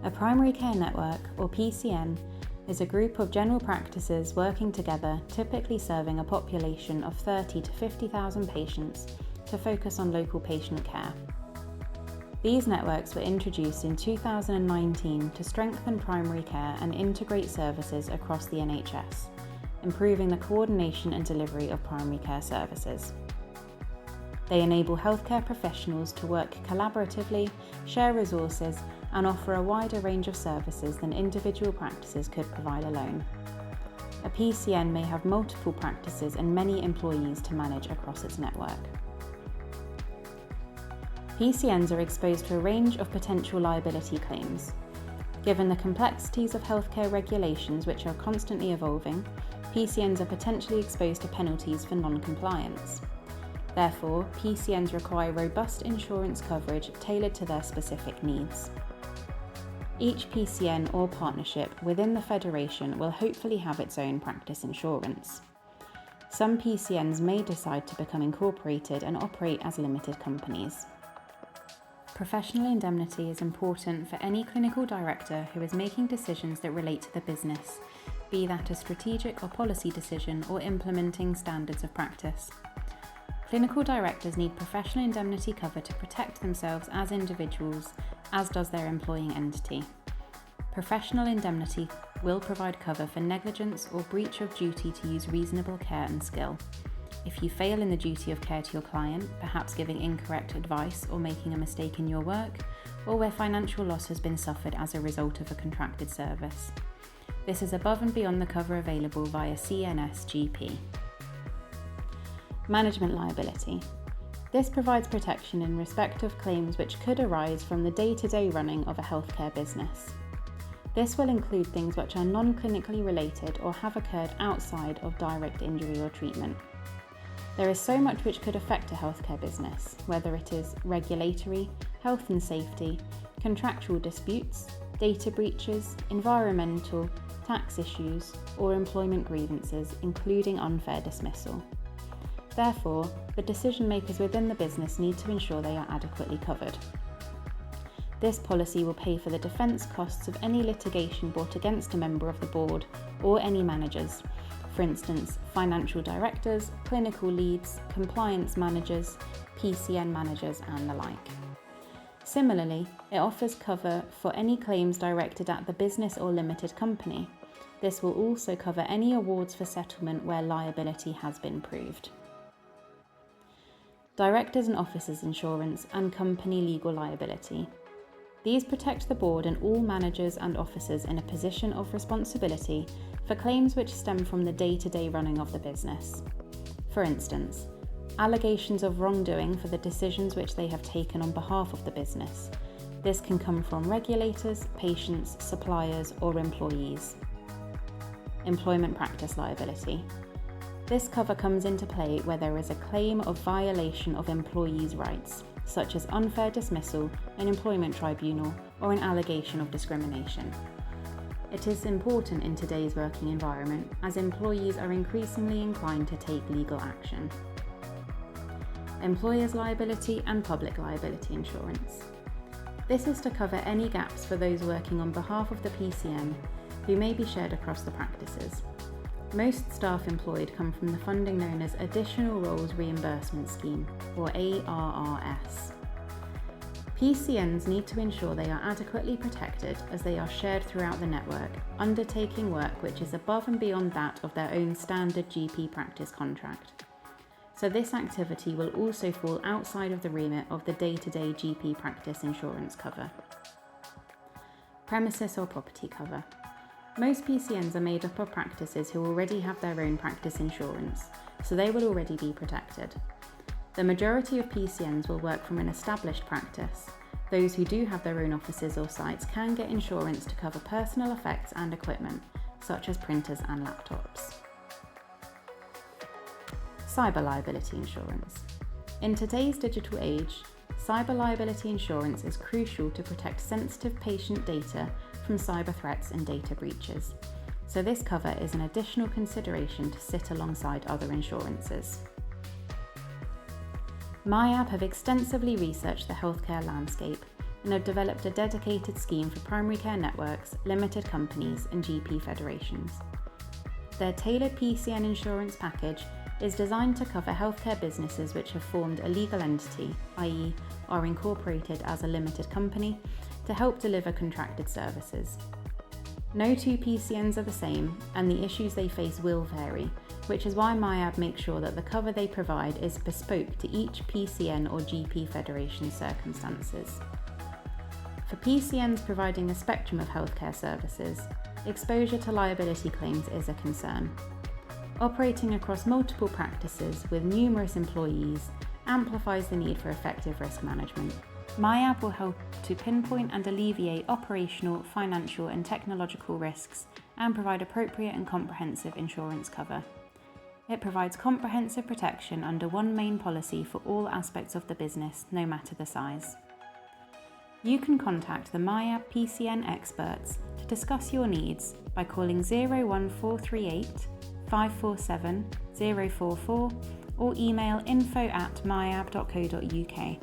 A primary care network, or PCN, is a group of general practices working together, typically serving a population of 30 to 50,000 patients to focus on local patient care. These networks were introduced in 2019 to strengthen primary care and integrate services across the NHS, improving the coordination and delivery of primary care services. They enable healthcare professionals to work collaboratively, share resources, and offer a wider range of services than individual practices could provide alone. A PCN may have multiple practices and many employees to manage across its network. PCNs are exposed to a range of potential liability claims. Given the complexities of healthcare regulations, which are constantly evolving, PCNs are potentially exposed to penalties for non-compliance. Therefore, PCNs require robust insurance coverage tailored to their specific needs. Each PCN or partnership within the federation will hopefully have its own practice insurance. Some PCNs may decide to become incorporated and operate as limited companies. Professional indemnity is important for any clinical director who is making decisions that relate to the business, be that a strategic or policy decision or implementing standards of practice. Clinical directors need professional indemnity cover to protect themselves as individuals, as does their employing entity. Professional indemnity will provide cover for negligence or breach of duty to use reasonable care and skill. If you fail in the duty of care to your client, perhaps giving incorrect advice or making a mistake in your work, or where financial loss has been suffered as a result of a contracted service. This is above and beyond the cover available via CNS GP. Management liability. This provides protection in respect of claims which could arise from the day-to-day running of a healthcare business. This will include things which are non-clinically related or have occurred outside of direct injury or treatment. There is so much which could affect a healthcare business, whether it is regulatory, health and safety, contractual disputes, data breaches, environmental, tax issues, or employment grievances, including unfair dismissal. Therefore, the decision makers within the business need to ensure they are adequately covered. This policy will pay for the defence costs of any litigation brought against a member of the board or any managers, for instance, financial directors, clinical leads, compliance managers, PCN managers, and the like. Similarly, it offers cover for any claims directed at the business or limited company. This will also cover any awards for settlement where liability has been proved. Directors and officers insurance and company legal liability. These protect the board and all managers and officers in a position of responsibility for claims which stem from the day-to-day running of the business. For instance, allegations of wrongdoing for the decisions which they have taken on behalf of the business. This can come from regulators, patients, suppliers, or employees. Employment practice liability. This cover comes into play where there is a claim of violation of employees' rights, such as unfair dismissal, an employment tribunal, or an allegation of discrimination. It is important in today's working environment as employees are increasingly inclined to take legal action. Employers' liability and public liability insurance. This is to cover any gaps for those working on behalf of the PCN who may be shared across the practices. Most staff employed come from the funding known as Additional Roles Reimbursement Scheme, or ARRS. PCNs need to ensure they are adequately protected as they are shared throughout the network, undertaking work which is above and beyond that of their own standard GP practice contract. So this activity will also fall outside of the remit of the day-to-day GP practice insurance cover. Premises or property cover. Most PCNs are made up of practices who already have their own practice insurance, so they will already be protected. The majority of PCNs will work from an established practice. Those who do have their own offices or sites can get insurance to cover personal effects and equipment, such as printers and laptops. Cyber liability insurance. In today's digital age, cyber liability insurance is crucial to protect sensitive patient data from cyber threats and data breaches, so this cover is an additional consideration to sit alongside other insurances. MIAB have extensively researched the healthcare landscape and have developed a dedicated scheme for primary care networks, limited companies and GP federations. Their tailored PCN insurance package is designed to cover healthcare businesses which have formed a legal entity, i.e. are incorporated as a limited company, to help deliver contracted services. No two PCNs are the same, and the issues they face will vary, which is why MIAB makes sure that the cover they provide is bespoke to each PCN or GP federation's circumstances. For PCNs providing a spectrum of healthcare services, exposure to liability claims is a concern. Operating across multiple practices with numerous employees amplifies the need for effective risk management. MIAB will help to pinpoint and alleviate operational, financial and technological risks and provide appropriate and comprehensive insurance cover. It provides comprehensive protection under one main policy for all aspects of the business, no matter the size. You can contact the MIAB PCN experts to discuss your needs by calling 01438 547 044 or email info@miab.co.uk.